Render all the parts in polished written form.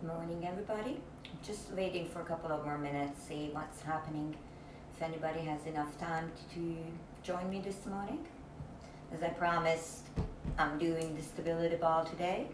morning, everybody. Just waiting for a couple of more minutes, see what's happening. If anybody has enough time to join me this morning. As I promised, I'm doing the stability ball today.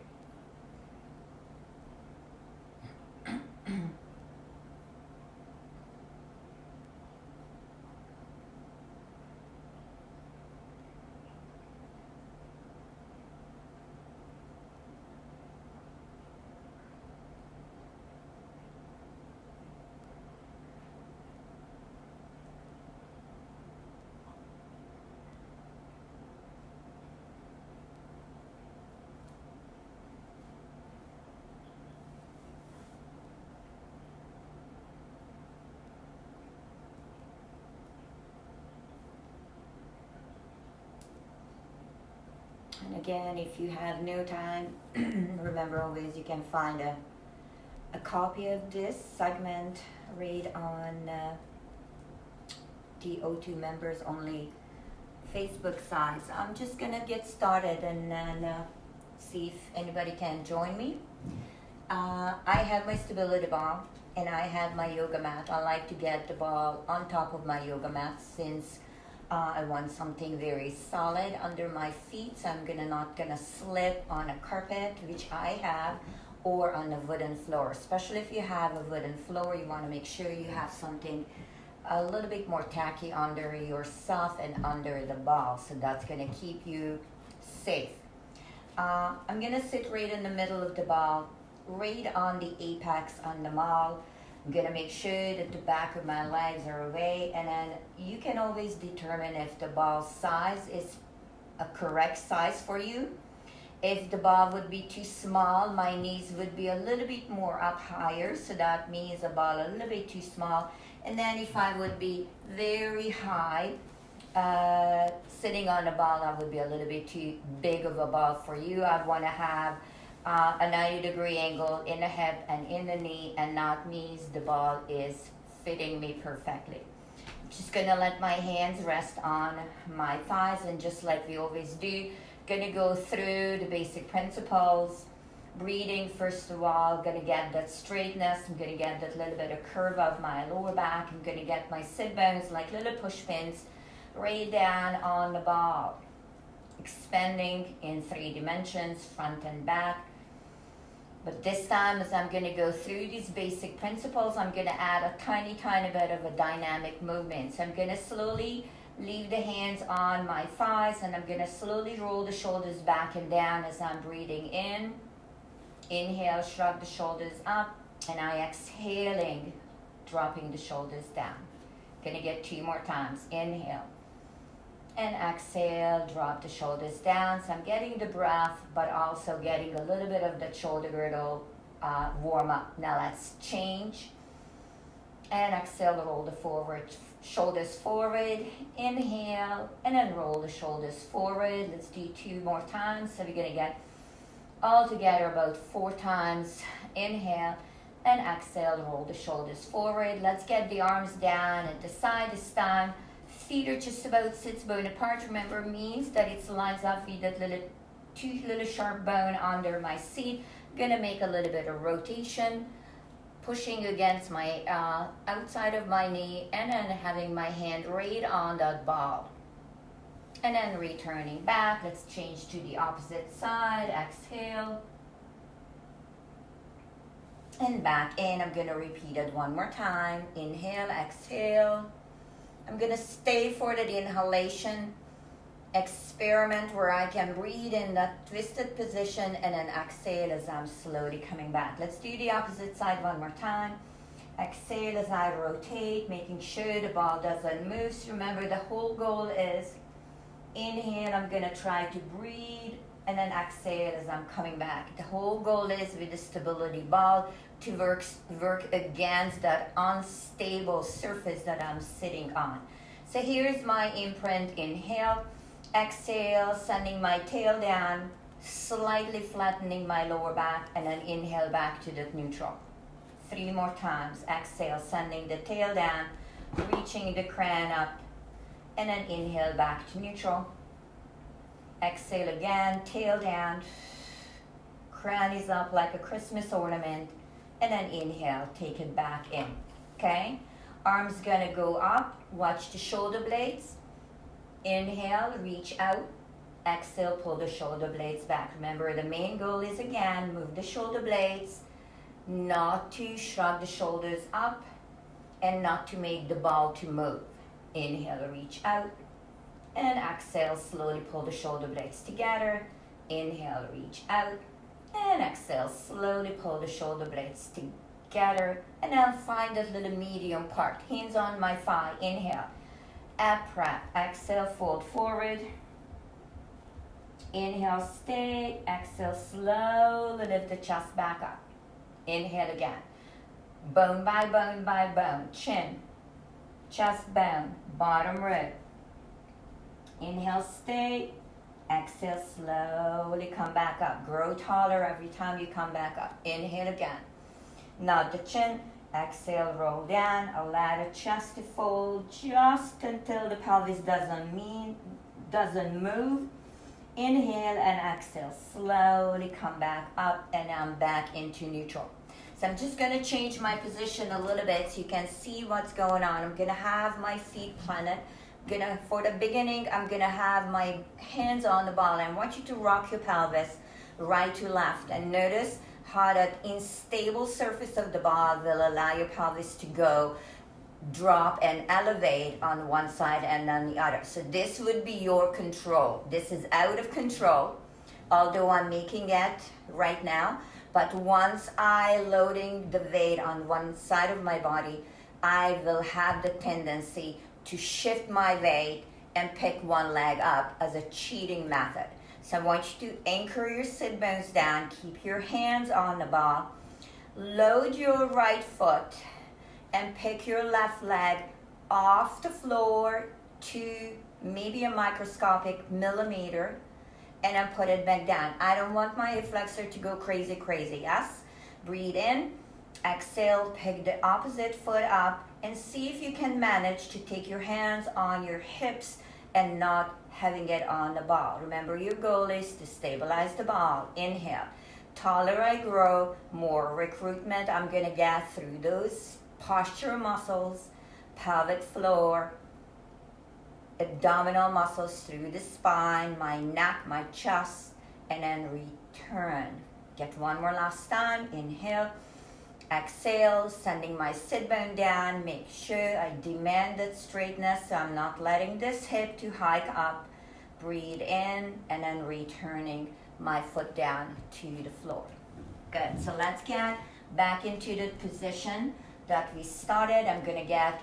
And again, if you have no time, remember always you can find a copy of this segment right on the O2 members only Facebook side. So I'm just gonna get started and then see if anybody can join me. I have my stability ball and I have my yoga mat. I like to get the ball on top of my yoga mat since I want something very solid under my feet, so I'm not gonna slip on a carpet, which I have, or on a wooden floor. Especially if you have a wooden floor, you want to make sure you have something a little bit more tacky under yourself and under the ball, so that's gonna keep you safe. I'm gonna sit right in the middle of the ball, right on the apex on the ball. I'm gonna make sure that the back of my legs are away, and then you can always determine if the ball size is a correct size for you. If the ball would be too small, my knees would be a little bit more up higher, so that means the ball a little bit too small. And then if I would be very high, sitting on the ball, I would be a little bit too big of a ball for you. I'd wanna have a 90-degree angle in the hip and in the knee, and that means the ball is fitting me perfectly. I'm just gonna let my hands rest on my thighs, and just like we always do, gonna go through the basic principles. Breathing first of all, gonna get that straightness, I'm gonna get that little bit of curve of my lower back, I'm gonna get my sit bones like little push pins right down on the ball. Expanding in 3 dimensions, front and back. But this time, as I'm gonna go through these basic principles, I'm gonna add a tiny bit of a dynamic movement. So I'm gonna slowly leave the hands on my thighs, and I'm gonna slowly roll the shoulders back and down as I'm breathing in. Inhale, shrug the shoulders up, and I exhaling, dropping the shoulders down. Gonna get 2 more times. Inhale. And exhale, drop the shoulders down. So I'm getting the breath, but also getting a little bit of the shoulder girdle warm up. Now let's change. And exhale, roll the shoulders forward. Inhale, and then roll the shoulders forward. Let's do 2 more times. So we're gonna get all together about 4 times. Inhale, and exhale, roll the shoulders forward. Let's get the arms down at the side this time. Feet are just about 6 bone apart. Remember, means that it lines up with that little sharp bone under my seat. Gonna make a little bit of rotation, pushing against my outside of my knee, and then having my hand right on that ball. And then returning back. Let's change to the opposite side. Exhale. And back in. I'm gonna repeat it 1 more time. Inhale, exhale. I'm gonna stay for the inhalation experiment where I can breathe in that twisted position and then exhale as I'm slowly coming back. Let's do the opposite side 1 more time. Exhale as I rotate, making sure the ball doesn't move. So remember, the whole goal is inhale, I'm gonna try to breathe, and then exhale as I'm coming back. The whole goal is with the stability ball to work against that unstable surface that I'm sitting on. So here's my imprint. Inhale, exhale, sending my tail down, slightly flattening my lower back, and then inhale back to the neutral. 3 more times. Exhale, sending the tail down, reaching the crown up, and then inhale back to neutral. Exhale again, tail down, crown is up like a Christmas ornament, and then inhale, take it back in, okay? Arms gonna go up, watch the shoulder blades. Inhale, reach out. Exhale, pull the shoulder blades back. Remember, the main goal is, again, move the shoulder blades, not to shrug the shoulders up, and not to make the ball to move. Inhale, reach out, and exhale, slowly pull the shoulder blades together. Inhale, reach out, and exhale, slowly pull the shoulder blades together, and then find that little medium part. Hands on my thigh. Inhale, ab wrap. Exhale, fold forward. Inhale, stay. Exhale, slowly lift the chest back up. Inhale again. Bone by bone by bone. Chin, chest bone, bottom rib. Inhale, stay. Exhale, slowly come back up. Grow taller every time you come back up. Inhale again. Nod the chin. Exhale, roll down. Allow the chest to fold just until the pelvis doesn't move. Inhale and exhale. Slowly come back up, and I'm back into neutral. So I'm just going to change my position a little bit so you can see what's going on. I'm going to have my feet planted. For the beginning, I'm going to have my hands on the ball. I want you to rock your pelvis right to left. And notice how that unstable surface of the ball will allow your pelvis to go, drop, and elevate on one side and on the other. So this would be your control. This is out of control, although I'm making it right now. But once I loading the weight on one side of my body, I will have the tendency to shift my weight and pick one leg up as a cheating method. So I want you to anchor your sit bones down, keep your hands on the ball, load your right foot, and pick your left leg off the floor to maybe a microscopic millimeter, and then put it back down. I don't want my hip flexor to go crazy, yes? Breathe in, exhale, pick the opposite foot up, and see if you can manage to take your hands on your hips and not having it on the ball. Remember, your goal is to stabilize the ball. Inhale. Taller I grow, more recruitment I'm gonna get through those posture muscles, pelvic floor, abdominal muscles through the spine, my neck, my chest, and then return. Get one more last time. Inhale, exhale, sending my sit bone down. Make sure I demand that straightness, so I'm not letting this hip to hike up. Breathe in, and then returning my foot down to the floor. Good. So let's get back into the position that we started. I'm gonna get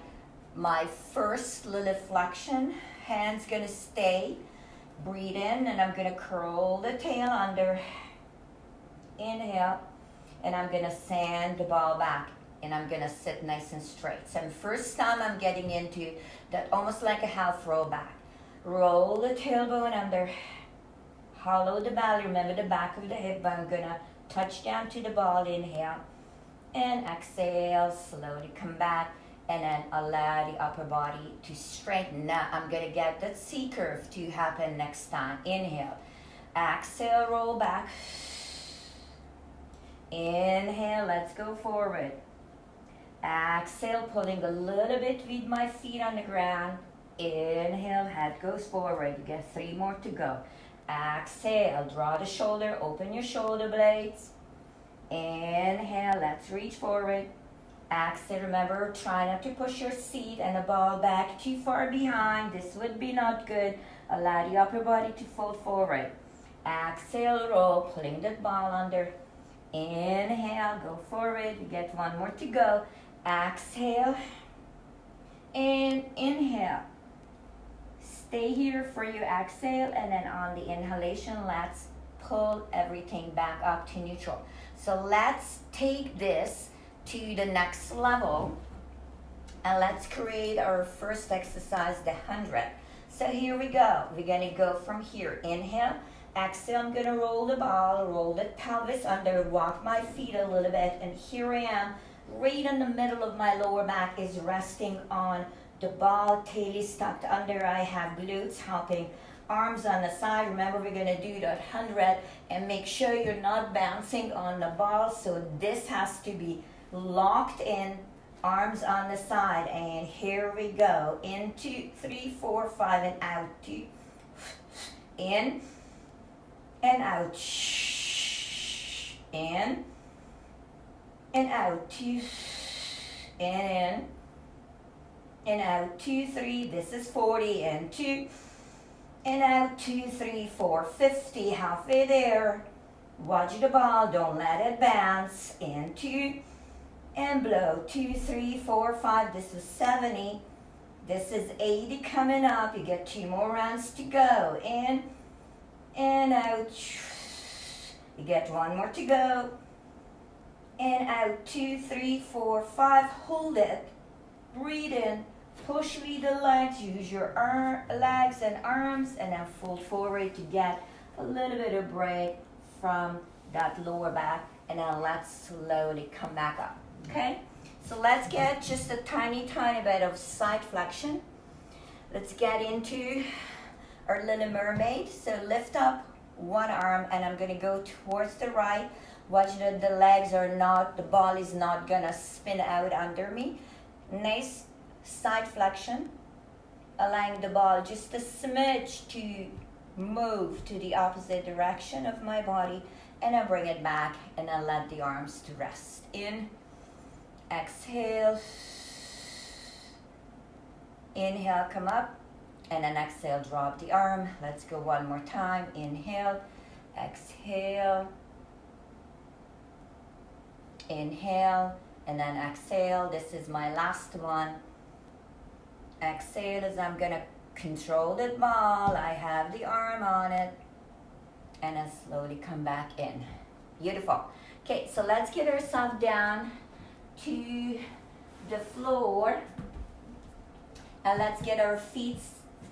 my first little flexion. Hands gonna stay. Breathe in, and I'm gonna curl the tail under. Inhale, and I'm gonna sand the ball back, and I'm gonna sit nice and straight. So first time I'm getting into that, almost like a half roll back. Roll the tailbone under. Hollow the belly. Remember the back of the hip bone. Gonna touch down to the ball. Inhale, and exhale. Slowly come back, and then allow the upper body to straighten. Now I'm gonna get that C curve to happen next time. Inhale, exhale, roll back. Inhale, let's go forward. Exhale, pulling a little bit with my feet on the ground. Inhale, head goes forward. You get 3 more to go. Exhale, draw the shoulder, open your shoulder blades. Inhale, let's reach forward. Exhale, remember, try not to push your seat and the ball back too far behind. This would be not good. Allow the upper body to fold forward. Exhale, roll, pulling that ball under. Inhale, go forward. You get 1 more to go. Exhale, and inhale. Stay here for your exhale, and then on the inhalation, let's pull everything back up to neutral. So let's take this to the next level, and let's create our first exercise, the 100. So here we go. We're gonna go from here. Inhale, exhale, I'm gonna roll the ball, roll the pelvis under, walk my feet a little bit, and here I am, right in the middle of my lower back is resting on the ball, tail is tucked under. I have glutes helping arms on the side. Remember, we're gonna do that 100, and make sure you're not bouncing on the ball. So this has to be locked in, arms on the side. And here we go. In 2, 3, 4, 5, and out. 2, in and out. In and out. 2, and in and out. 2, 3. This is 40, and 2 and out. 2, 3, 4, 50. Halfway there. Watch the ball. Don't let it bounce. In 2 and blow. 2, 3, 4, 5. This is 70. This is 80 coming up. You get 2 more rounds to go. In and out. You get 1 more to go. And out. 2, 3, 4, 5. Hold it. Breathe in. Push with the legs. Use your legs and arms, and then fold forward to get a little bit of break from that lower back. And then let's slowly come back up. Okay? So let's get just a tiny bit of side flexion. Let's get into our little mermaid. So lift up one arm, and I'm going to go towards the right. Watch that the legs are not, the ball is not going to spin out under me. Nice side flexion, allowing the ball just a smidge to move to the opposite direction of my body, and then bring it back, and then let the arms to rest. In, exhale, inhale, come up, and then exhale, drop the arm. Let's go one more time. Inhale, exhale, inhale, and then exhale. This is my last one. Exhale as I'm gonna control the ball. I have the arm on it, and then slowly come back in. Beautiful. Okay, so let's get ourselves down to the floor, and let's get our feet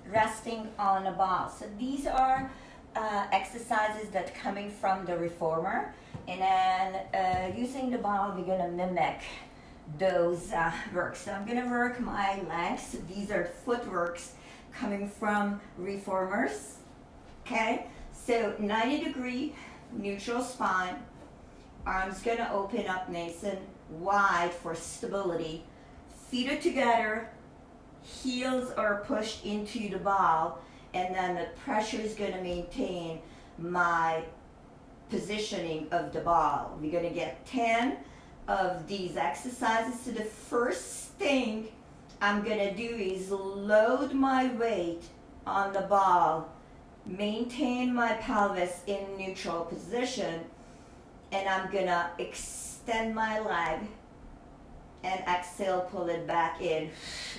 resting on the ball. So these are exercises that coming from the reformer, and then using the ball, we're gonna mimic those works. So I'm gonna work my legs. These are footworks coming from reformers. Okay, so 90-degree neutral spine. Arms gonna open up nice and wide for stability. Feet are together. Heels are pushed into the ball, and then the pressure is gonna maintain my positioning of the ball. We're gonna get 10 of these exercises. So the first thing I'm gonna do is load my weight on the ball, maintain my pelvis in neutral position, and I'm gonna extend my leg and exhale, pull it back in.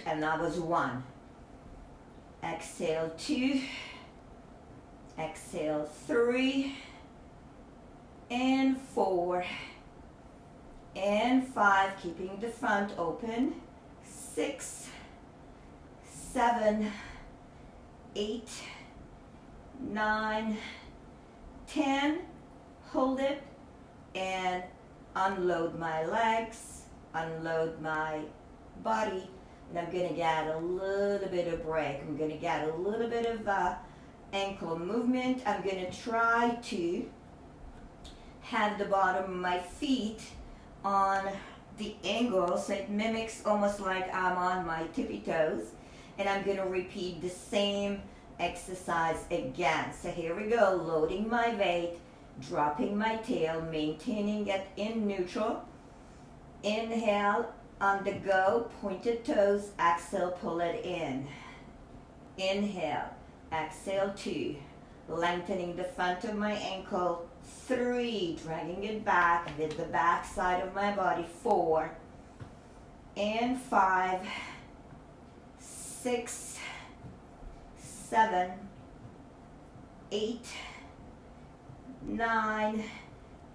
And that was 1. Exhale, 2. Exhale, 3. And 4. And 5, keeping the front open. 6, 7, 8, 9, 10. Hold it and unload my legs, unload my body, and I'm going to get a little bit of break. I'm going to get a little bit of ankle movement. I'm going to try to have the bottom of my feet on the angle, so it mimics almost like I'm on my tippy toes, and I'm going to repeat the same exercise again. So here we go, loading my weight, dropping my tail, maintaining it in neutral. Inhale, on the go, pointed toes, exhale, pull it in. Inhale, exhale, 2, lengthening the front of my ankle. 3, dragging it back with the back side of my body. 4, and 5, 6, 7, 8, 9,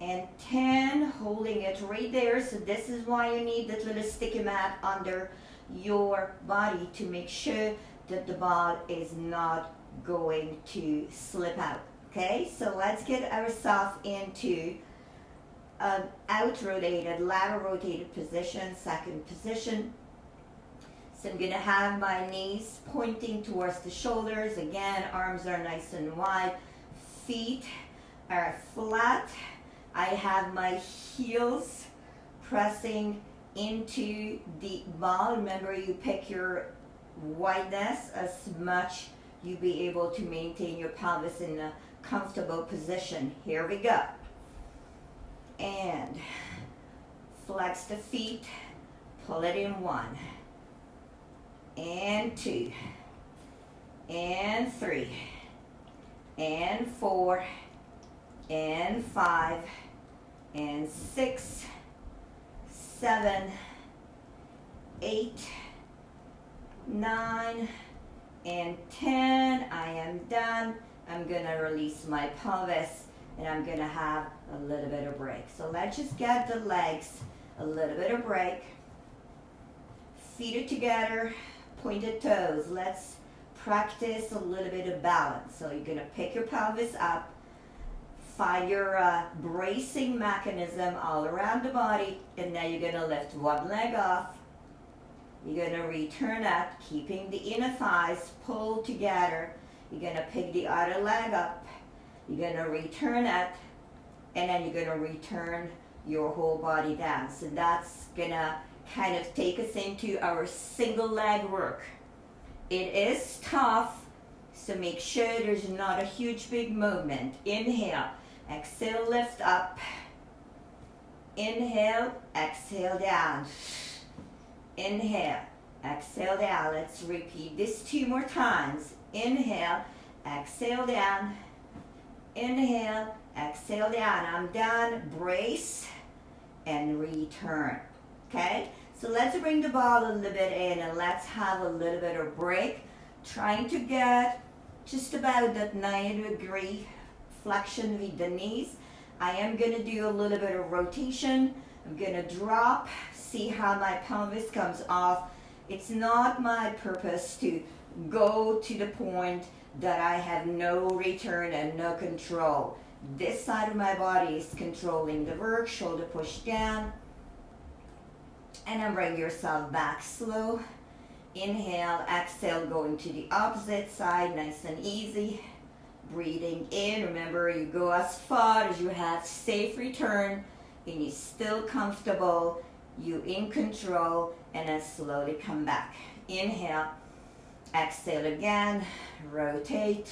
and 10, holding it right there. So this is why you need that little sticky mat under your body to make sure that the ball is not going to slip out. Okay, so let's get ourselves into an out rotated, lateral rotated position, second position. So I'm gonna have my knees pointing towards the shoulders. Again, arms are nice and wide. Feet are flat. I have my heels pressing into the ball. Remember, you pick your wideness as much you be able to maintain your pelvis in a comfortable position. Here we go. And flex the feet, pull it in 1, and 2, and 3, and 4, and 5, and 6, 7, 8, 9, and 10. I am done. I'm gonna release my pelvis and I'm gonna have a little bit of break. So let's just get the legs a little bit of break. Feet are together, pointed toes. Let's practice a little bit of balance. So you're gonna pick your pelvis up, find your bracing mechanism all around the body, and then you're gonna lift one leg off. You're gonna return up, keeping the inner thighs pulled together. You're gonna pick the other leg up. You're gonna return up, and then you're gonna return your whole body down. So that's gonna kind of take us into our single leg work. It is tough, so make sure there's not a huge big movement. Inhale, exhale, lift up. Inhale, exhale, down. Inhale, exhale, down. Let's repeat this 2 more times. Inhale, exhale, down. Inhale, exhale, down. I'm done. Brace and return. Okay? So let's bring the ball a little bit in and let's have a little bit of break. Trying to get just about that 90-degree flexion with the knees. I am going to do a little bit of rotation. I'm going to drop, see how my pelvis comes off. It's not my purpose to go to the point that I have no return and no control. This side of my body is controlling the work, shoulder push down. And then bring yourself back slow. Inhale, exhale, going to the opposite side, nice and easy. Breathing in, remember you go as far as you have safe return, and you're still comfortable, you in control, and then slowly come back. Inhale, exhale again, rotate,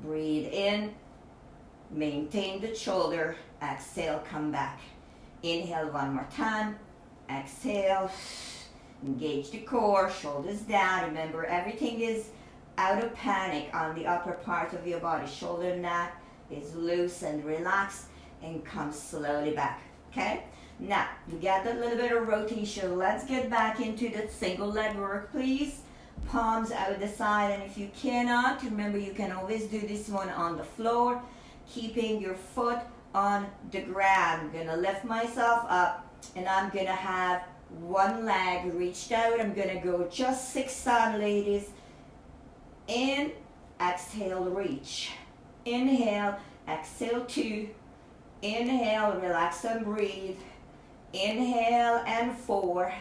breathe in, maintain the shoulder, exhale, come back. Inhale one more time, exhale, engage the core, shoulders down. Remember, everything is out of panic on the upper part of your body. Shoulder, neck is loose and relaxed, and come slowly back. Okay? Now, you get a little bit of rotation. Let's get back into that single leg work, please. Palms out the side, and if you cannot, remember you can always do this one on the floor, keeping your foot on the ground. I'm gonna lift myself up, and I'm gonna have one leg reached out. I'm gonna go just 6 times, ladies. In, exhale, reach. Inhale, exhale, 2. Inhale, relax and breathe. Inhale and 4.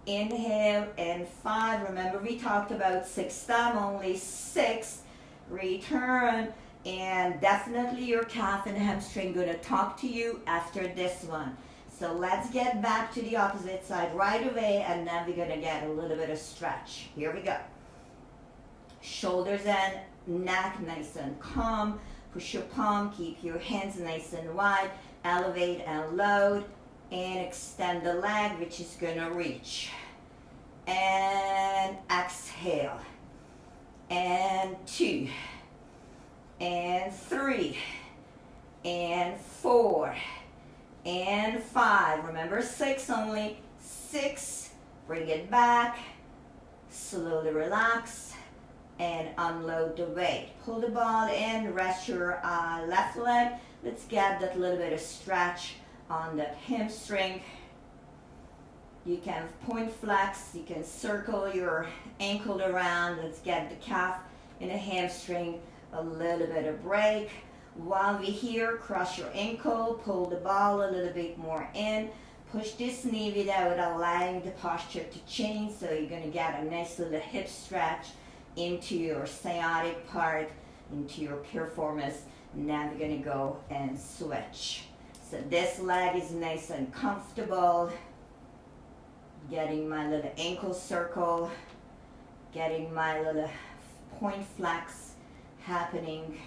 Inhale and 5. Remember, we talked about 6 times, only 6. Return, and definitely your calf and hamstring gonna talk to you after this one. So let's get back to the opposite side right away, and then we're gonna get a little bit of stretch. Here we go. Shoulders and neck nice and calm. Push your palm, keep your hands nice and wide. Elevate and load, and extend the leg, which is gonna reach. And exhale. And 2. And 3. And 4. And 5. Remember, 6 only. 6. Bring it back. Slowly relax. And unload the weight. Pull the ball in. Rest your left leg. Let's get that little bit of stretch on that hamstring. You can point flex. You can circle your ankle around. Let's get the calf and the hamstring a little bit of break. While we're here, cross your ankle, pull the ball a little bit more in, Push this knee without allowing the posture to change, so you're gonna get a nice little hip stretch into your sciatic part, into your piriformis. Now we're gonna go and switch. So this leg is nice and comfortable. Getting my little ankle circle, getting my little point flex happening.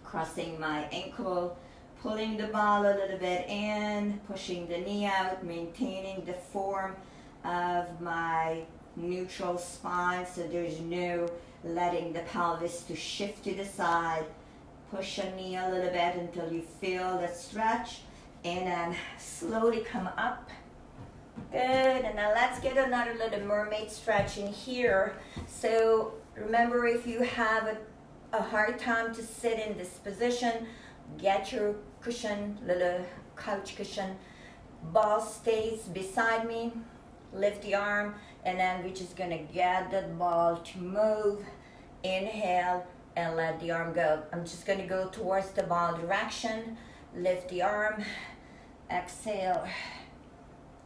Crossing my ankle, pulling the ball a little bit in, pushing the knee out, maintaining the form of my neutral spine, so there's no letting the pelvis to shift to the side. Push a knee a little bit until you feel the stretch, and then slowly come up. Good, and now let's get another little mermaid stretch in here. So remember, if you have a hard time to sit in this position, get your cushion, little couch cushion. Ball stays beside me. Lift the arm, and then we're just gonna get that ball to move. Inhale and let the arm go. I'm just gonna go towards the ball direction. Lift the arm. Exhale.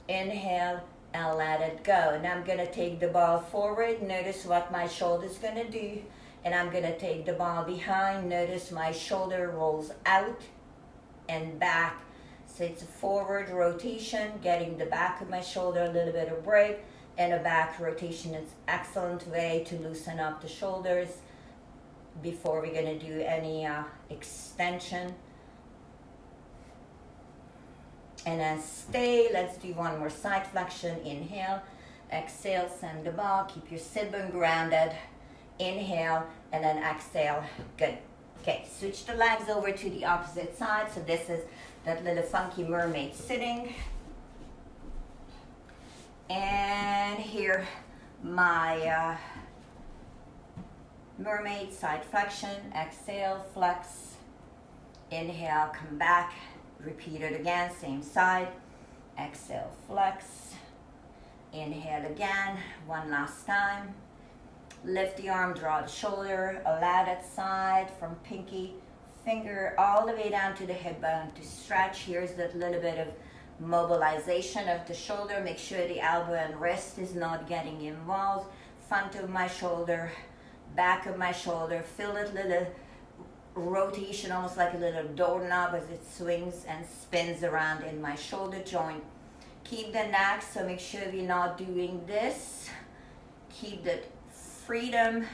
Inhale and let it go. Now I'm gonna take the ball forward. Notice what my shoulder's gonna do. And I'm gonna take the ball behind. Notice my shoulder rolls out and back. So it's a forward rotation, getting the back of my shoulder a little bit of break, and a back rotation is excellent way to loosen up the shoulders before we're gonna do any extension. And then stay. Let's do one more side flexion. Inhale, exhale, send the ball. Keep your sit bone grounded. Inhale, and then exhale. Good. Okay, switch the legs over to the opposite side. So this is that little funky mermaid sitting. And here, my mermaid side flexion. Exhale, flex. Inhale, come back. Repeat it again, same side. Exhale, flex. Inhale again, one last time. Lift the arm, draw the shoulder, allow that side from pinky finger all the way down to the hip bone to stretch. Here's that little bit of mobilization of the shoulder. Make sure the elbow and wrist is not getting involved. Front of my shoulder, back of my shoulder. Feel that little rotation, almost like a little doorknob as it swings and spins around in my shoulder joint. Keep the neck, so make sure we're not doing this. Keep the freedom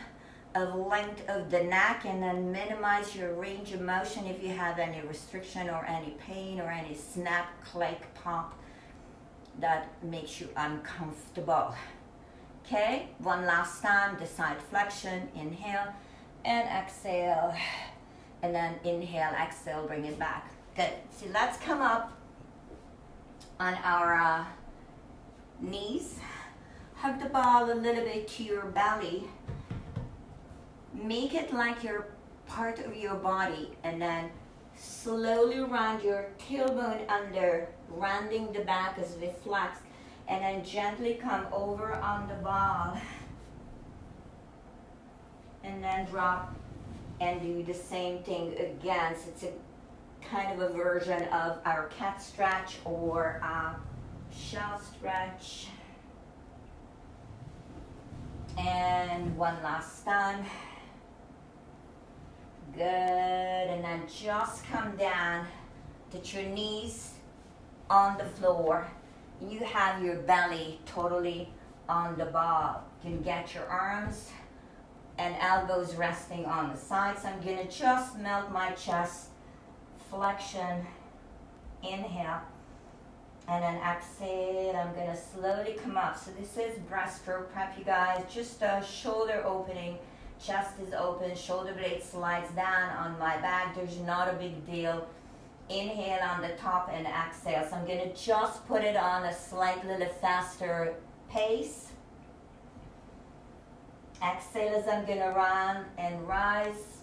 of length of the neck, and then minimize your range of motion if you have any restriction or any pain or any snap, click, pop that makes you uncomfortable. Okay, one last time, the side flexion. Inhale and exhale, and then inhale, exhale, bring it back. Good. So let's come up on our knees. Hug the ball a little bit to your belly. Make it like you're part of your body, and then slowly round your tailbone under, rounding the back as we flex, and then gently come over on the ball, and then drop and do the same thing again. So it's a kind of a version of our cat stretch or shell stretch. And one last time. Good, and then just come down, get your knees on the floor. You have your belly totally on the ball. You can get your arms and elbows resting on the sides. I'm gonna just melt my chest, flexion, inhale, and then exhale. I'm gonna slowly come up. So this is breaststroke prep, you guys. Just a shoulder opening. Chest is open, shoulder blade slides down on my back. There's not a big deal. Inhale on the top and exhale. So I'm gonna just put it on a slight little faster pace. Exhale as I'm gonna run and rise.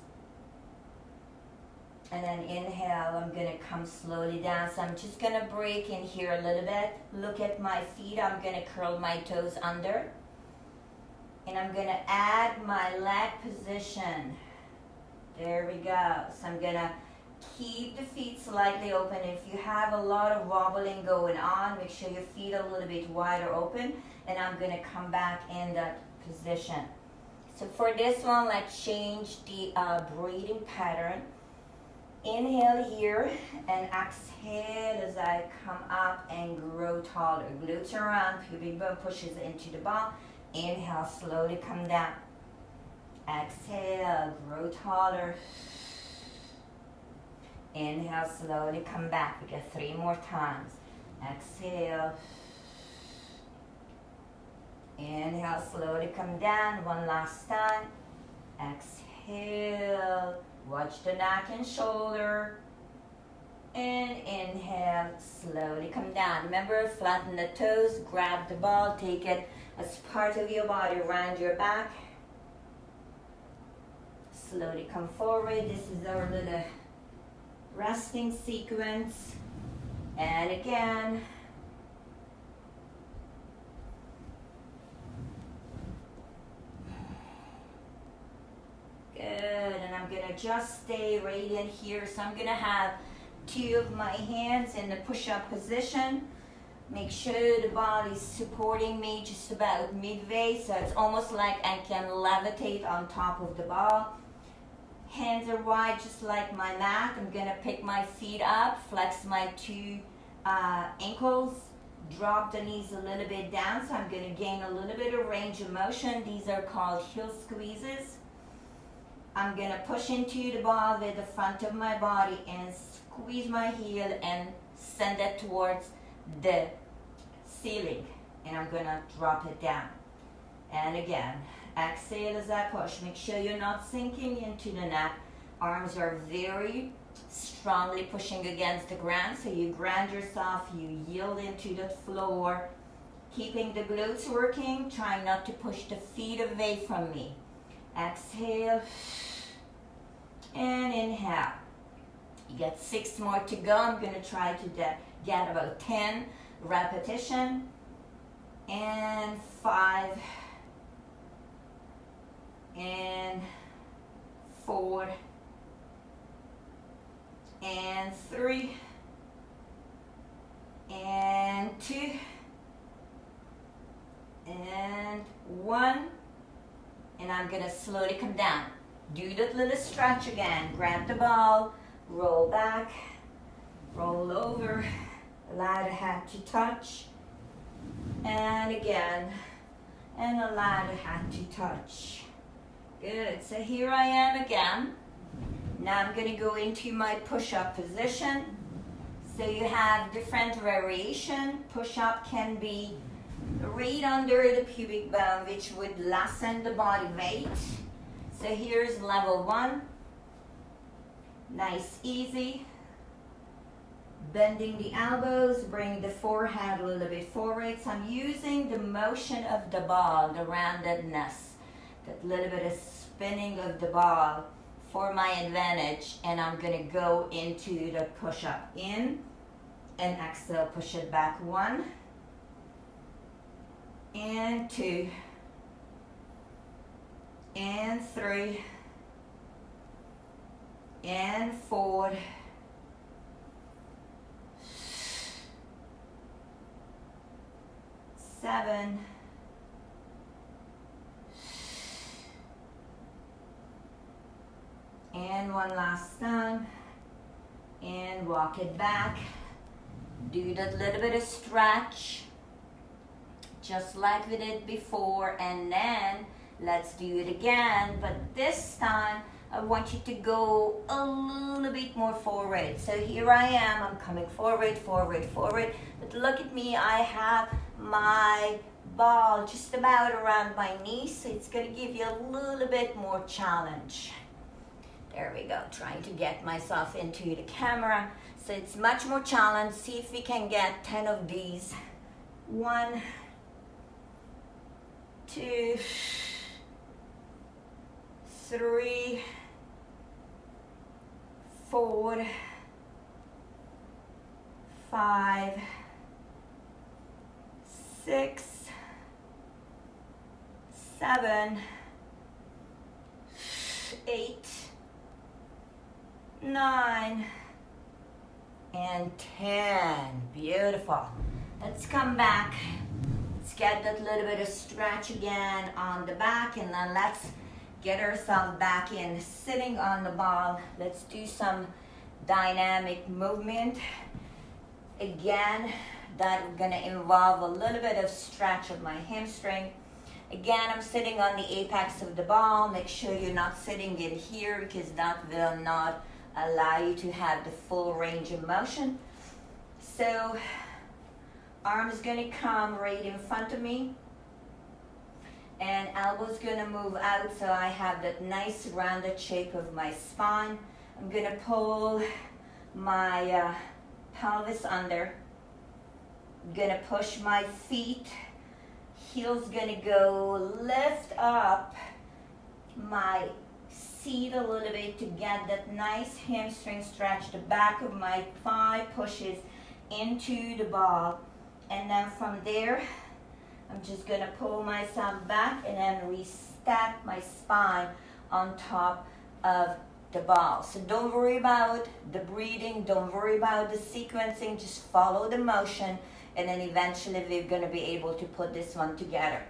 And then inhale, I'm gonna come slowly down. So I'm just gonna break in here a little bit. Look at my feet, I'm gonna curl my toes under. And I'm gonna add my leg position. There we go. So I'm gonna Keep the feet slightly open. If you have a lot of wobbling going on, make sure your feet are a little bit wider open. And I'm going to come back in that position. So for this one, let's change the breathing pattern. Inhale here and exhale as I come up and grow taller. Glutes around, pubic bone pushes into the ball. Inhale, slowly come down. Exhale, grow taller. Inhale, slowly come back. We get 3 more times. Exhale. Inhale, slowly come down. One last time. Exhale. Watch the neck and shoulder. And inhale, slowly come down. Remember, flatten the toes, grab the ball, take it as part of your body around your back. Slowly come forward. This is our little resting sequence. And again. Good, and I'm gonna just stay radiant here. So I'm gonna have 2 of my hands in the push-up position. Make sure the ball is supporting me just about midway, so it's almost like I can levitate on top of the ball. Hands are wide, just like my mat. I'm gonna pick my feet up, flex my 2 ankles, drop the knees a little bit down, so I'm gonna gain a little bit of range of motion. These are called heel squeezes. I'm gonna push into the ball with the front of my body and squeeze my heel and send it towards the ceiling. And I'm gonna drop it down. And again, exhale as I push. Make sure you're not sinking into the neck. Arms are very strongly pushing against the ground. So you ground yourself, you yield into the floor. Keeping the glutes working, trying not to push the feet away from me. Exhale and inhale. You get 6 more to go. I'm going to try to get about 10 repetition. And 5 and 4 and 3 and 2 and 1. And I'm gonna slowly come down. Do that little stretch again. Grab the ball, roll back, roll over, allow the head to touch. And again, and allow the head to touch. Good, so here I am again. Now I'm gonna go into my push-up position. So you have different variation. Push-up can be right under the pubic bone, which would lessen the body weight. So here's level 1. Nice, easy. Bending the elbows, bring the forehead a little bit forward. So I'm using the motion of the ball, the roundedness, that little bit of spinning of the ball for my advantage. And I'm gonna go into the push-up. In and exhale, push it back. 1 and 2 and 3 and 4 7 and 1 last time, and walk it back. Do that little bit of stretch just like we did before, and then let's do it again, but this time I want you to go a little bit more forward. So here I am, I'm coming forward, forward, forward, but look at me, I have my ball just about around my knee, so it's going to give you a little bit more challenge. There we go, trying to get myself into the camera, so it's much more challenge. See if we can get 10 of these. 1, 2, 3, 4, 5, 6, 7, 8, 9, and 10. Beautiful. Let's come back. Let's get that little bit of stretch again on the back, and then let's get ourselves back in sitting on the ball. Let's do some dynamic movement. Again, that's gonna involve a little bit of stretch of my hamstring. Again, I'm sitting on the apex of the ball. Make sure you're not sitting in here because that will not allow you to have the full range of motion. So, arms gonna come right in front of me, and elbows gonna move out so I have that nice rounded shape of my spine. I'm gonna pull my pelvis under. I'm gonna push my feet. Heels gonna go lift up my seat a little bit to get that nice hamstring stretch. The back of my thigh pushes into the ball, and then from there I'm just gonna pull myself back and then restack my spine on top of the ball. So don't worry about the breathing, don't worry about the sequencing, just follow the motion, and then eventually we're gonna be able to put this one together.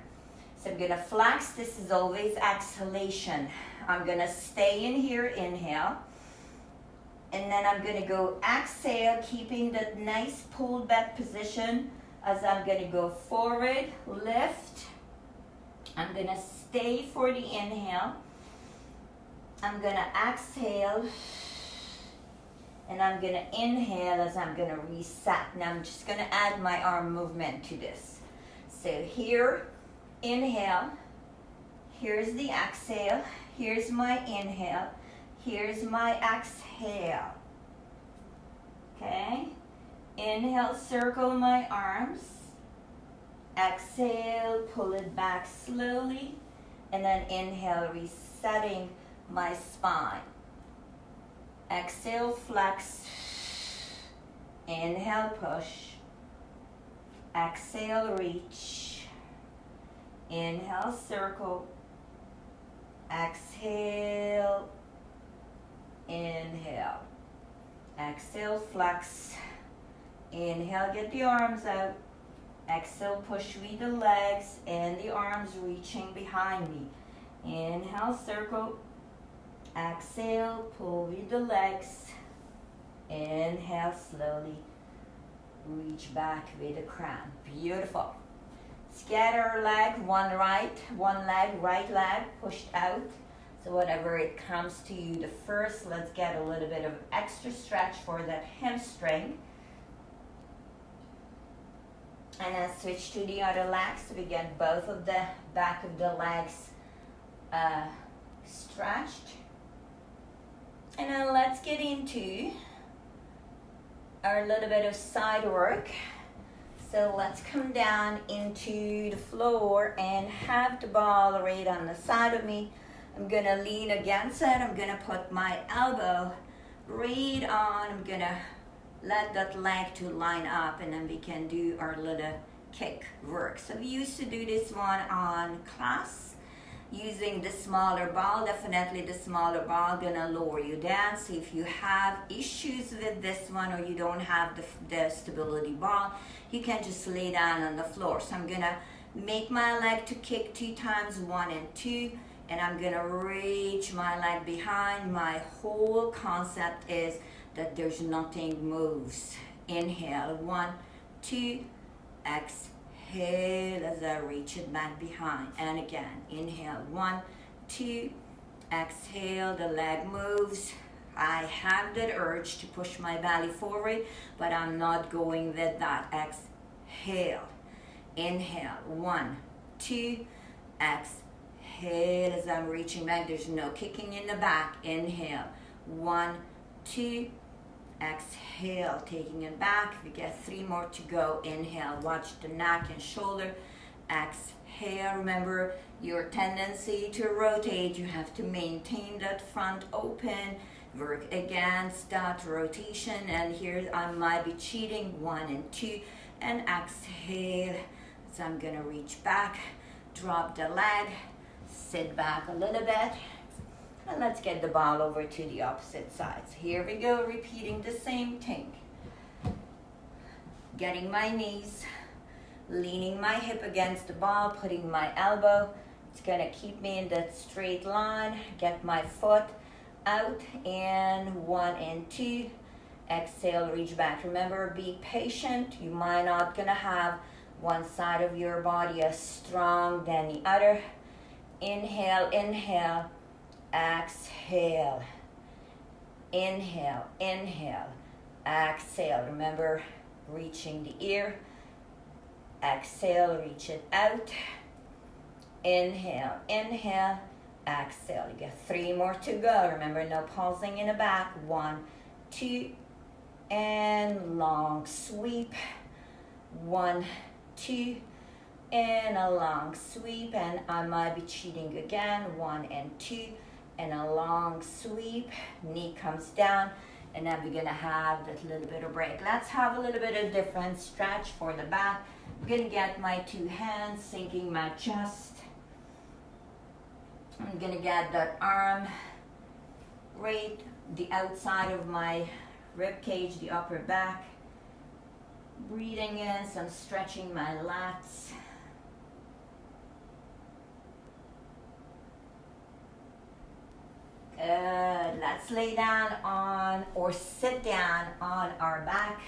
So I'm gonna flex. This is always exhalation. I'm gonna stay in here, inhale, and then I'm gonna go exhale, keeping that nice pulled back position as I'm gonna go forward, lift. I'm gonna stay for the inhale. I'm gonna exhale, and I'm gonna inhale as I'm gonna reset. Now I'm just gonna add my arm movement to this. So here, inhale, here's the exhale, here's my inhale, here's my exhale. Okay? Inhale, circle my arms. Exhale, pull it back slowly, and then inhale, resetting my spine. Exhale, flex. Inhale, push. Exhale, reach. Inhale, circle. Exhale, inhale. Exhale, flex. Inhale, get the arms out. Exhale, push with the legs and the arms reaching behind me. Inhale, circle. Exhale, pull with the legs. Inhale, slowly reach back with the crown. Beautiful. Scatter leg, one leg, right leg pushed out. So whatever it comes to you the first, let's get a little bit of extra stretch for that hamstring. And then switch to the other leg, so we get both of the back of the legs stretched. And then let's get into our little bit of side work. So let's come down into the floor and have the ball right on the side of me. I'm gonna lean against it. I'm gonna put my elbow right on. I'm gonna let that leg to line up, and then we can do our little kick work. So we used to do this one on class using the smaller ball. Definitely the smaller ball gonna lower you down. So if you have issues with this one, or you don't have the stability ball, you can just lay down on the floor. So I'm gonna make my leg to kick 2 times, 1 and 2, and I'm gonna reach my leg behind. My whole concept is that there's nothing moves. Inhale, 1, 2, exhale as I reach it back behind. And again, inhale, 1, 2, exhale, the leg moves. I have that urge to push my belly forward, but I'm not going with that. Exhale, inhale, 1, 2, exhale as I'm reaching back. There's no kicking in the back. Inhale, 1, 2, exhale, taking it back. We get 3 more to go. Inhale, watch the neck and shoulder. Exhale, remember your tendency to rotate. You have to maintain that front open. Work against that rotation. And here I might be cheating. 1 and 2, and exhale. So I'm gonna reach back, drop the leg, sit back a little bit. And let's get the ball over to the opposite side. So here we go, repeating the same thing. Getting my knees, leaning my hip against the ball, putting my elbow. It's gonna keep me in that straight line. Get my foot out, and 1 and 2. Exhale, reach back. Remember, be patient. You might not gonna have one side of your body as strong than the other. Inhale, inhale, exhale. Inhale, inhale, exhale. Remember, reaching the ear. Exhale, reach it out. Inhale, inhale, exhale. You get 3 more to go. Remember, no pausing in the back. 1, 2, and long sweep. 1, 2, and a long sweep. And I might be cheating again. 1 and 2, and a long sweep. Knee comes down, and then we're gonna have that little bit of break. Let's have a little bit of different stretch for the back. I'm gonna get my 2 hands sinking my chest. I'm gonna get that arm right the outside of my rib cage, the upper back. Breathing in, so I'm stretching my lats. Good. Let's lay down on or sit down on our back.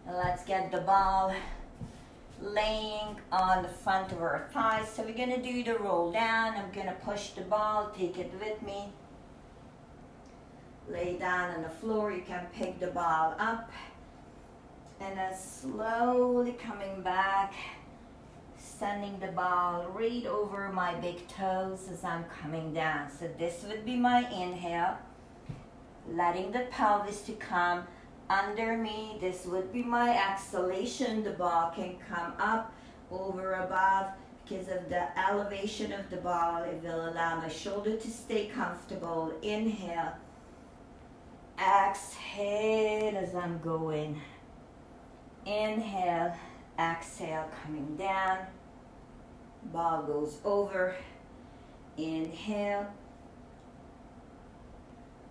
And let's get the ball laying on the front of our thighs. So we're gonna do the roll down. I'm gonna push the ball, take it with me. Lay down on the floor. You can pick the ball up. And then slowly coming back, sending the ball right over my big toes as I'm coming down. So this would be my inhale. Letting the pelvis to come under me. This would be my exhalation. The ball can come up, over, above. Because of the elevation of the ball, it will allow my shoulder to stay comfortable. Inhale. Exhale as I'm going. Inhale. Exhale, coming down. Ball goes over. Inhale.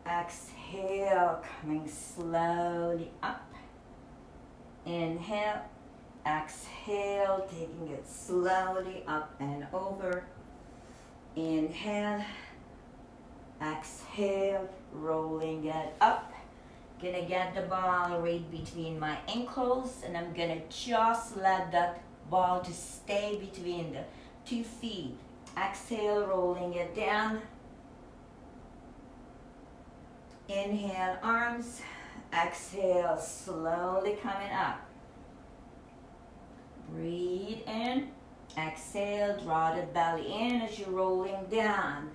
Exhale, coming slowly up. Inhale, exhale, taking it slowly up and over. Inhale, exhale, rolling it up. Gonna get the ball right between my ankles, and I'm gonna just let that ball to stay between the 2 feet. Exhale, rolling it down. Inhale, arms. Exhale, slowly coming up. Breathe in. Exhale, draw the belly in as you're rolling down.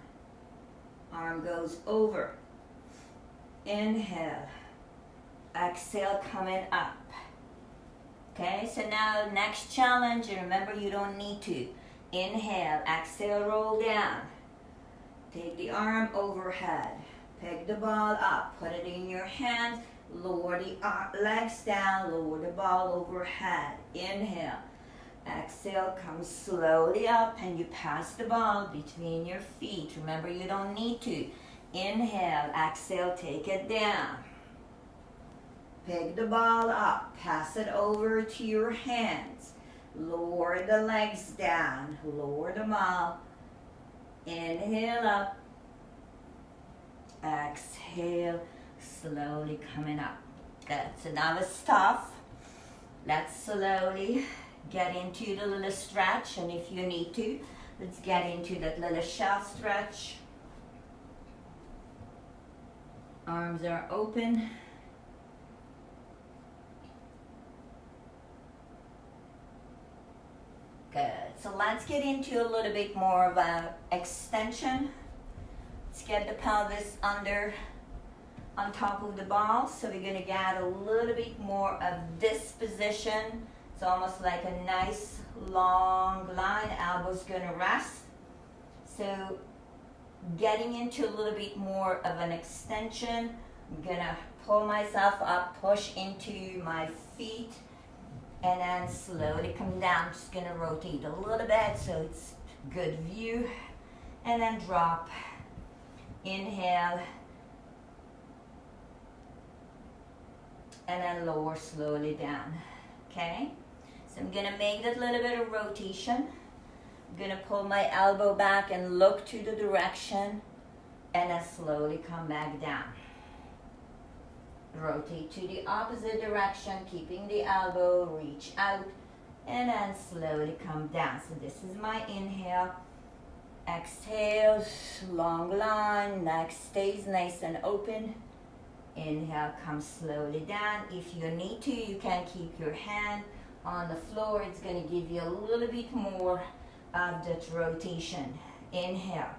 Arm goes over. Inhale. Exhale, coming up. Okay, so now next challenge, and remember you don't need to. Inhale, exhale, roll down. Take the arm overhead. Pick the ball up, put it in your hands, lower the legs down, lower the ball overhead. Inhale, exhale, come slowly up, and you pass the ball between your feet. Remember, you don't need to. Inhale, exhale, take it down. Pick the ball up, pass it over to your hands. Lower the legs down, lower the ball. Inhale up. Exhale, slowly coming up. Good. So now it's tough. Let's slowly get into the little stretch, and if you need to, let's get into that little shell stretch. Arms are open. Good. So let's get into a little bit more of an extension. Let's get the pelvis under, on top of the ball. So we're gonna get a little bit more of this position. It's almost like a nice long line. Elbows gonna rest. So getting into a little bit more of an extension. I'm gonna pull myself up, push into my feet, and then slowly come down. Just gonna rotate a little bit so it's good view. and then drop. Inhale, and then lower slowly down, okay? So I'm gonna make that little bit of rotation. I'm gonna pull my elbow back and look to the direction, and then slowly come back down. Rotate to the opposite direction, keeping the elbow, reach out, and then slowly come down. So this is my inhale. Exhale, long line, neck stays nice and open. Inhale, come slowly down. If you need to, you can keep your hand on the floor. It's going to give you a little bit more of that rotation. Inhale,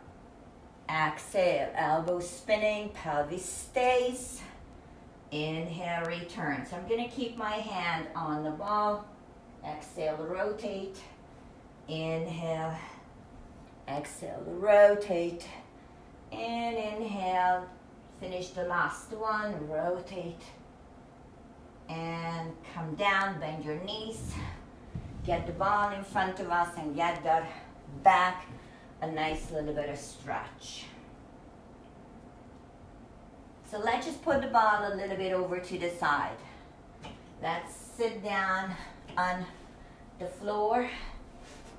exhale, elbow spinning, pelvis stays. Inhale, return. So I'm going to keep my hand on the ball. Exhale, rotate. Inhale, exhale, rotate. And inhale, finish the last one, rotate. And come down, bend your knees. Get the ball in front of us and get that back. A nice little bit of stretch. So let's just put the ball a little bit over to the side. Let's sit down on the floor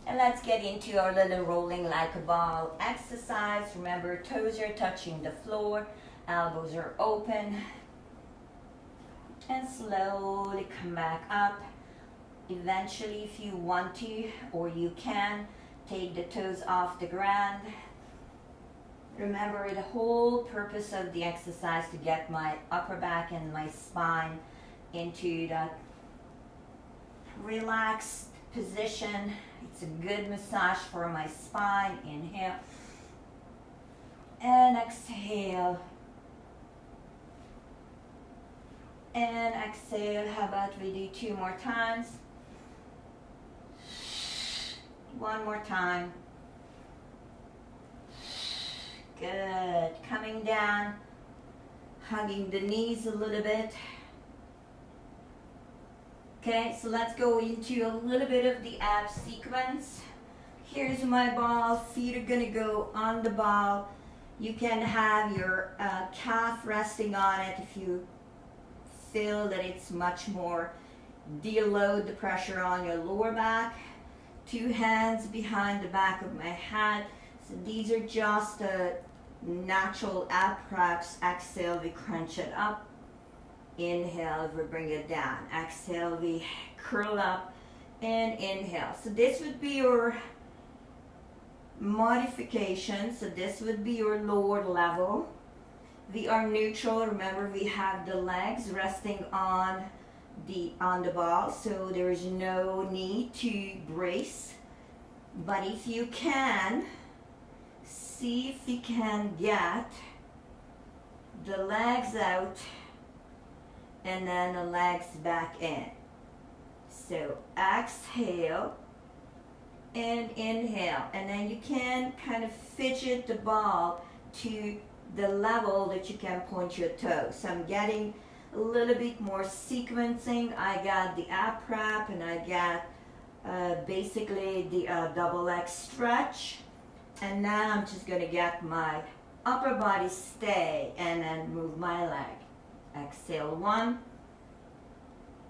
and let's get into our little rolling like a ball exercise. Remember, toes are touching the floor, elbows are open, and slowly come back up. Eventually, if you want to or you can, take the toes off the ground. Remember, the whole purpose of the exercise to get my upper back and my spine into that relaxed position. It's a good massage for my spine. Inhale and exhale. And exhale. How about we do 2 more times? One more time. Good. Coming down, hugging the knees a little bit. Okay, so let's go into a little bit of the ab sequence. Here's my ball. Feet are going to go on the ball. You can have your calf resting on it if you feel that it's much more. Deload the pressure on your lower back. 2 hands behind the back of my head. So these are just natural ab preps. Exhale, we crunch it up. Inhale, we bring it down. Exhale, we curl up. And inhale. So this would be your modification. So this would be your lower level. We are neutral. Remember, we have the legs resting on the ball, so there is no need to brace. But if you can, see if you can get the legs out and then the legs back in. So exhale and inhale, and then you can kind of fidget the ball to the level that you can point your toes. So I'm getting a little bit more sequencing. I got the ab prep and I got basically the double leg stretch. And now I'm just going to get my upper body stay and then move my leg. Exhale 1,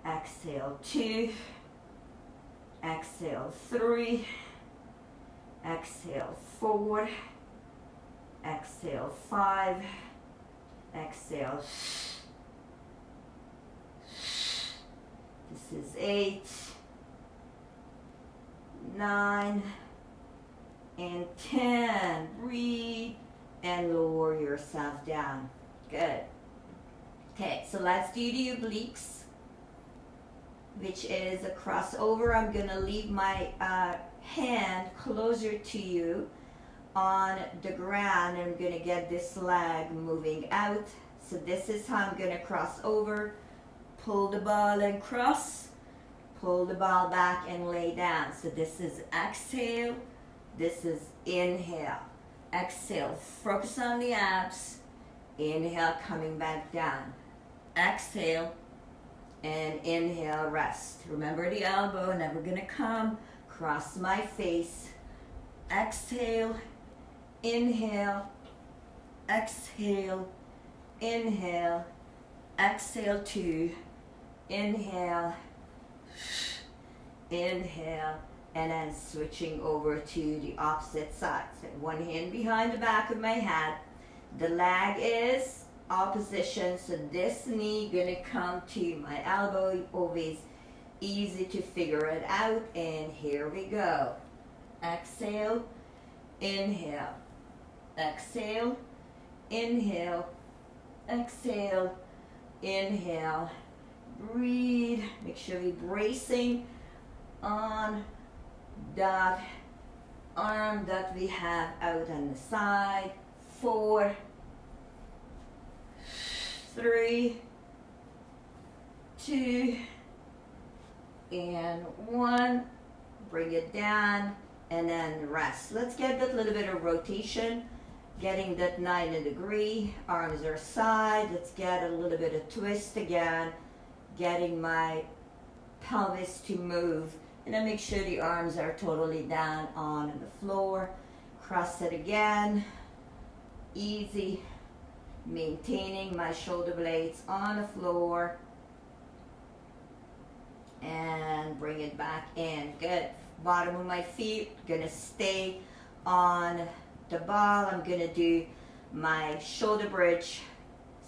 exhale 2, exhale 3, exhale 4, exhale 5, exhale. This is 8, 9, and 10. Breathe and lower yourself down. Good. Okay, so let's do the obliques, which is a crossover. I'm gonna leave my hand closer to you on the ground, and I'm gonna get this leg moving out. So this is how I'm gonna cross over. Pull the ball and cross. Pull the ball back and lay down. So this is exhale. This is inhale. Exhale, focus on the abs. Inhale, coming back down. Exhale, and inhale, rest. Remember the elbow, never gonna come. Cross my face. Exhale, inhale, exhale, inhale, exhale 2, inhale, inhale, and then switching over to the opposite side. So one hand behind the back of my head, the leg is opposition, so this knee gonna come to my elbow, always easy to figure it out, and here we go. Exhale, inhale, exhale, inhale, exhale, inhale, breathe, make sure we're bracing on that arm that we have out on the side. 4, 3, 2, and 1. Bring it down and then rest. Let's get that little bit of rotation, getting that 90 degree, arms are side. Let's get a little bit of twist again, getting my pelvis to move, and then make sure the arms are totally down on the floor. Cross it again, easy, maintaining my shoulder blades on the floor, and bring it back in. Good. Bottom of my feet gonna stay on the ball. I'm gonna do my shoulder bridge,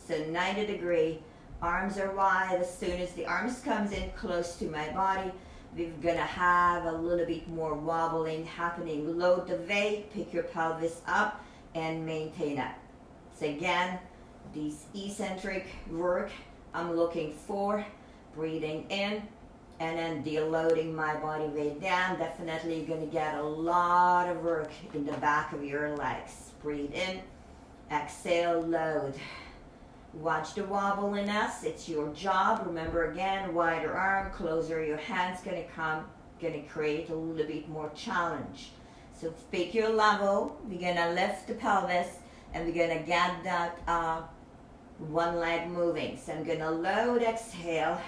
so 90 degree, arms are wide. As soon as the arms comes in close to my body, we're gonna have a little bit more wobbling happening. Load the weight, pick your pelvis up, and maintain it. So again, these eccentric work I'm looking for, breathing in, and then deloading my body weight down. Definitely you're gonna get a lot of work in the back of your legs. Breathe in, exhale, load. Watch the wobble in us, it's your job. Remember again, wider arm, closer your hands gonna come, gonna create a little bit more challenge. So pick your level, we're gonna lift the pelvis, and we're gonna get that one leg moving. So I'm gonna load, exhale,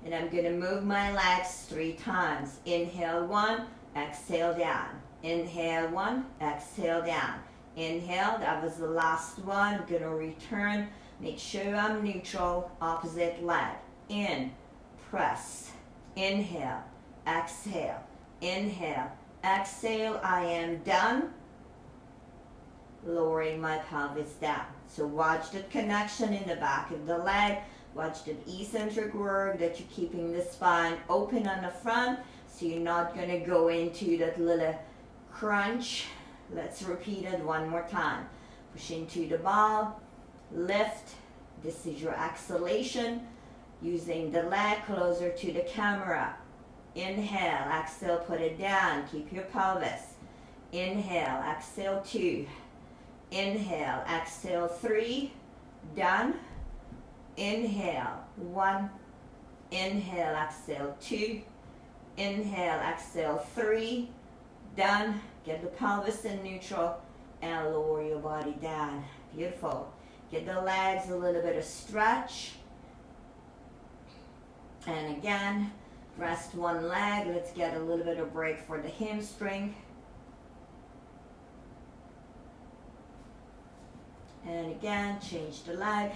and I'm gonna move my legs 3 times. Inhale 1, exhale down. Inhale 1, exhale down. Inhale, that was the last one. I'm gonna return, make sure I'm neutral, opposite leg. In, press, inhale, exhale, inhale, exhale, I am done. Lowering my pelvis down. So watch the connection in the back of the leg. Watch the eccentric work that you're keeping the spine open on the front, so you're not going to go into that little crunch. Let's repeat it one more time. Push into the ball, lift. This is your exhalation, using the leg closer to the camera. Inhale, exhale, put it down, keep your pelvis. Inhale, exhale 2. Inhale, exhale 3, done. Inhale 1, inhale, exhale 2, inhale, exhale 3, done. Get the pelvis in neutral and lower your body down. Beautiful. Get the legs a little bit of stretch. And again, rest one leg. Let's get a little bit of break for the hamstring. And again, change the leg.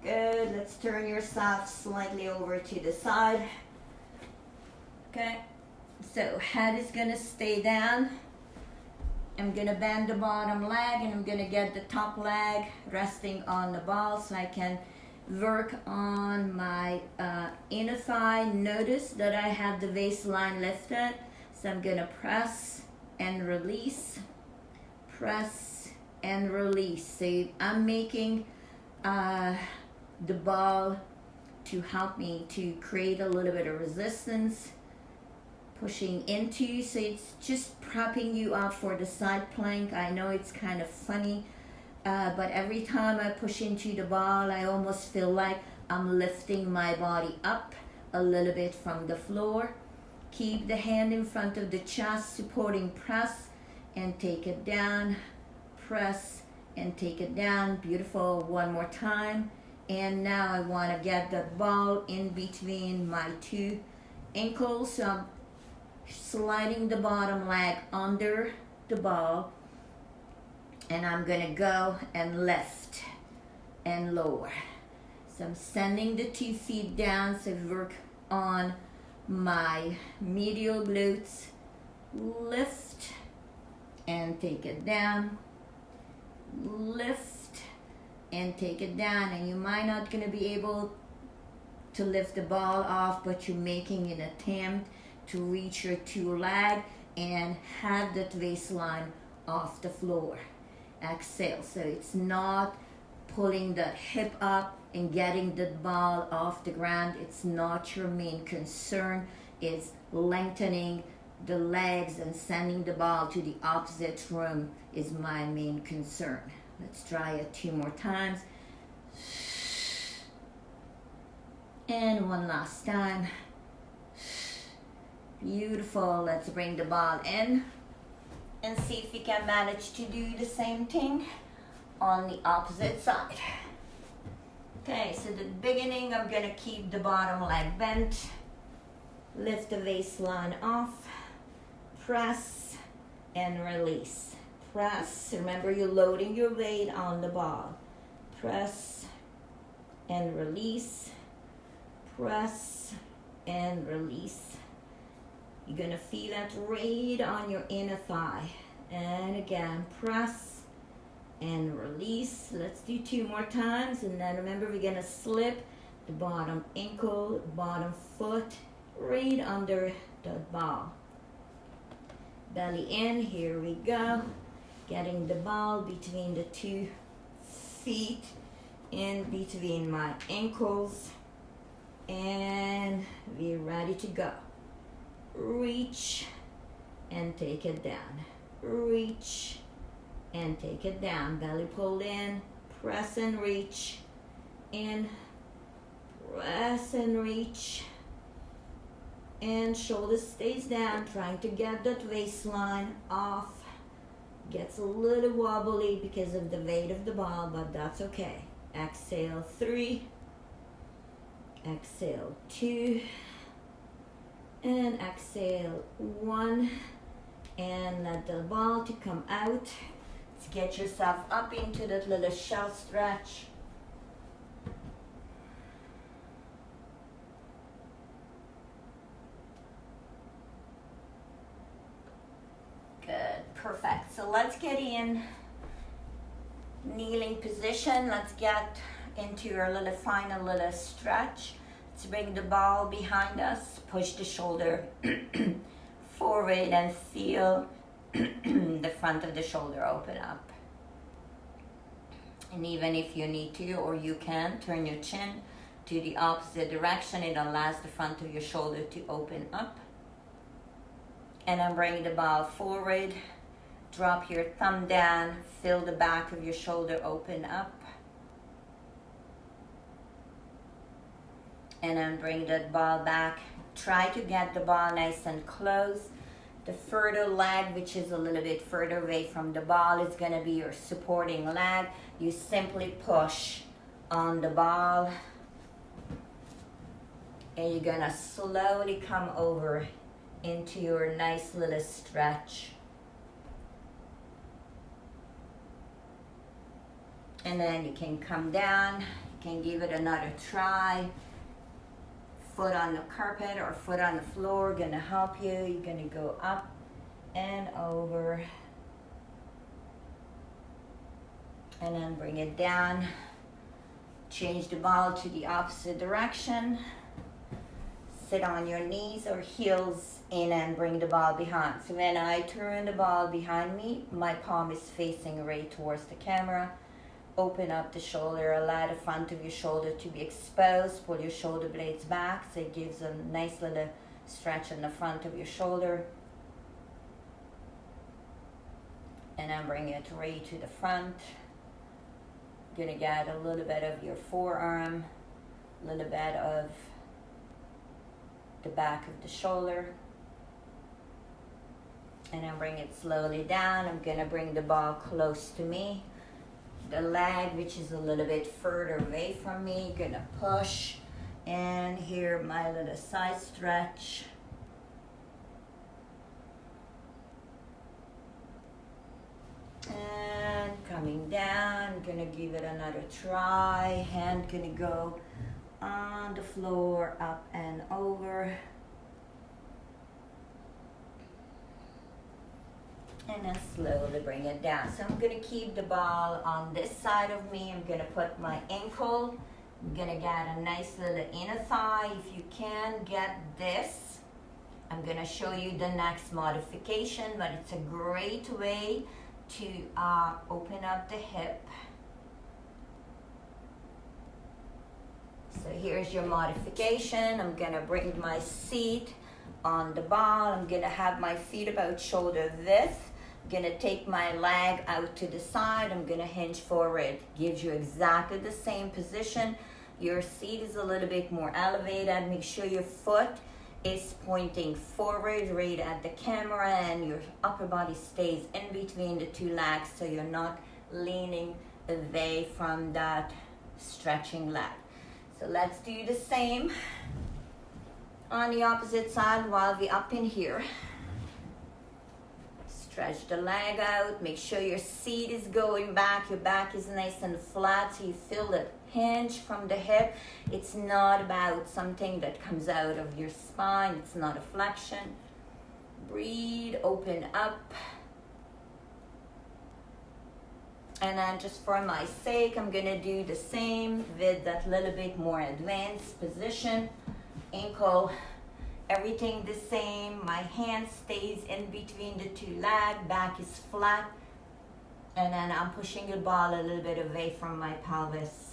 Good, let's turn yourself slightly over to the side. Okay, so head is gonna stay down. I'm gonna bend the bottom leg, and I'm gonna get the top leg resting on the ball so I can work on my inner thigh. Notice that I have the waistline lifted, so I'm gonna press and release, press and release. So I'm making the ball to help me to create a little bit of resistance, pushing into, so it's just propping you up for the side plank. I know it's kind of funny, but every time I push into the ball, I almost feel like I'm lifting my body up a little bit from the floor. Keep the hand in front of the chest, supporting press, and take it down, press, and take it down. Beautiful. One more time. And now I want to get the ball in between my 2 ankles. So I'm sliding the bottom leg under the ball, and I'm gonna go and lift and lower. So I'm sending the 2 feet down, so work on my medial glutes. Lift and take it down. Lift and take it down. And you might not gonna be able to lift the ball off, but you're making an attempt to reach your 2 leg and have that waistline off the floor. Exhale. So it's not pulling the hip up and getting the ball off the ground. It's not your main concern. It's lengthening the legs and sending the ball to the opposite room is my main concern. Let's try it 2 more times. And one last time. Beautiful. Let's bring the ball in and see if we can manage to do the same thing on the opposite side. Okay, so the beginning, I'm gonna keep the bottom leg bent, lift the waistline off, press and release. Press, remember you're loading your weight on the ball. Press and release, press and release. You're gonna feel that right on your inner thigh. And again, press and release. Let's do 2 more times, and then remember we're gonna slip the bottom ankle, bottom foot right under the ball. Belly in, here we go. Getting the ball between the 2 feet, in between my ankles, and we're ready to go. Reach and take it down. Reach and take it down. Belly pulled in, press and reach, in, press and reach, and shoulder stays down, trying to get that waistline off. Gets a little wobbly because of the weight of the ball, but that's okay. Exhale 3, exhale 2, and exhale 1, and let the ball to come out. Get yourself up into that little shell stretch. Good, perfect. So let's get in kneeling position. Let's get into your little final little stretch. Let's bring the ball behind us. Push the shoulder forward and feel the front of the shoulder open up. And even if you need to, or you can, turn your chin to the opposite direction. It allows the front of your shoulder to open up. And then bring the ball forward. Drop your thumb down. Feel the back of your shoulder open up. And then bring that ball back. Try to get the ball nice and close. The further leg, which is a little bit further away from the ball, is going to be your supporting leg. You simply push on the ball, and you're going to slowly come over into your nice little stretch. And then you can come down, you can give it another try. Foot on the carpet or foot on the floor gonna help you. You're gonna go up and over, and then bring it down. Change the ball to the opposite direction. Sit on your knees or heels in and bring the ball behind. So when I turn the ball behind me, my palm is facing right towards the camera. Open up the shoulder, allow the front of your shoulder to be exposed. Pull your shoulder blades back so it gives a nice little stretch in the front of your shoulder. And then bring it right to the front. You're gonna get a little bit of your forearm, a little bit of the back of the shoulder. And then bring it slowly down. I'm gonna bring the ball close to me. The leg, which is a little bit further away from me, gonna push. And here, my little side stretch. And coming down, gonna give it another try. Hand gonna go on the floor, up and over. And then slowly bring it down. So I'm gonna keep the ball on this side of me. I'm gonna put my ankle. I'm gonna get a nice little inner thigh. If you can get this, I'm gonna show you the next modification, but it's a great way to open up the hip. So here's your modification. I'm gonna bring my seat on the ball. I'm gonna have my feet about shoulder width. I'm gonna take my leg out to the side. I'm gonna hinge forward. Gives you exactly the same position. Your seat is a little bit more elevated. Make sure your foot is pointing forward right at the camera and your upper body stays in between the two legs so you're not leaning away from that stretching leg. So let's do the same on the opposite side while we're up in here. Stretch the leg out. Make sure your seat is going back. Your back is nice and flat so you feel the hinge from the hip. It's not about something that comes out of your spine. It's not a flexion. Breathe, open up. And then just for my sake, I'm gonna do the same with that little bit more advanced position. Ankle, everything the same. My hand stays in between the two legs. Back is flat. And then I'm pushing the ball a little bit away from my pelvis.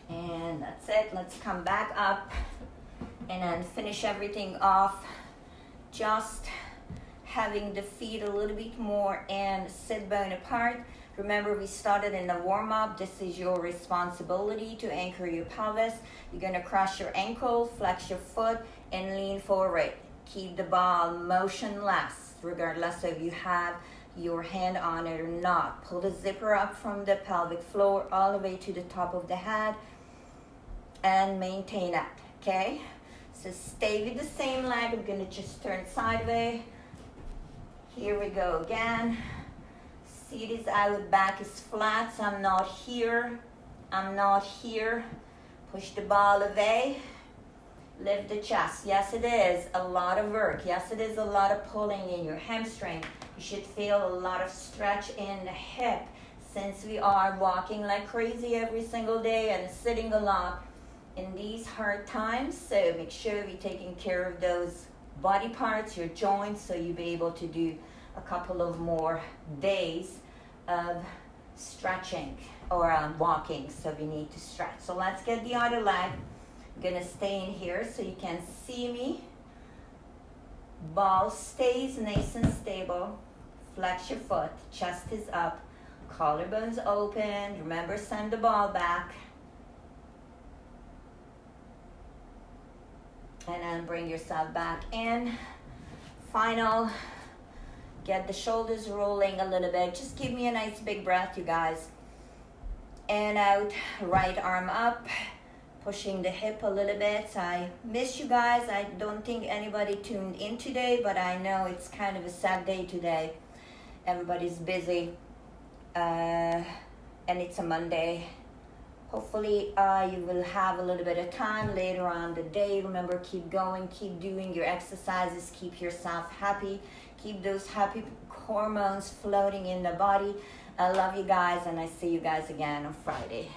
And that's it. Let's come back up and then finish everything off. Just having the feet a little bit more and sit bone apart. Remember, we started in the warm-up. This is your responsibility to anchor your pelvis. You're gonna cross your ankle, flex your foot, and lean forward. Keep the ball motionless, regardless if you have your hand on it or not. Pull the zipper up from the pelvic floor all the way to the top of the head and maintain that, okay? So stay with the same leg. I'm gonna just turn sideways. Here we go again. Seat is out, back is flat, so I'm not here. I'm not here. Push the ball away. Lift the chest. Yes, it is a lot of work. Yes, it is a lot of pulling in your hamstring. You should feel a lot of stretch in the hip since we are walking like crazy every single day and sitting a lot in these hard times. So make sure we're taking care of those body parts, your joints, so you'll be able to do a couple of more days of stretching or walking. So we need to stretch. So let's get the other leg. I'm gonna stay in here so you can see me. Ball stays nice and stable. Flex your foot, chest is up, collarbones open. Remember, send the ball back. And then bring yourself back in. Final. Get the shoulders rolling a little bit. Just give me a nice big breath, you guys. And out, right arm up. Pushing the hip a little bit. I miss you guys. I don't think anybody tuned in today, but I know it's kind of a sad day today. Everybody's busy. And it's a Monday. Hopefully you will have a little bit of time later on the day. Remember, keep going, keep doing your exercises, keep yourself happy, keep those happy hormones floating in the body. I love you guys, and I see you guys again on Friday.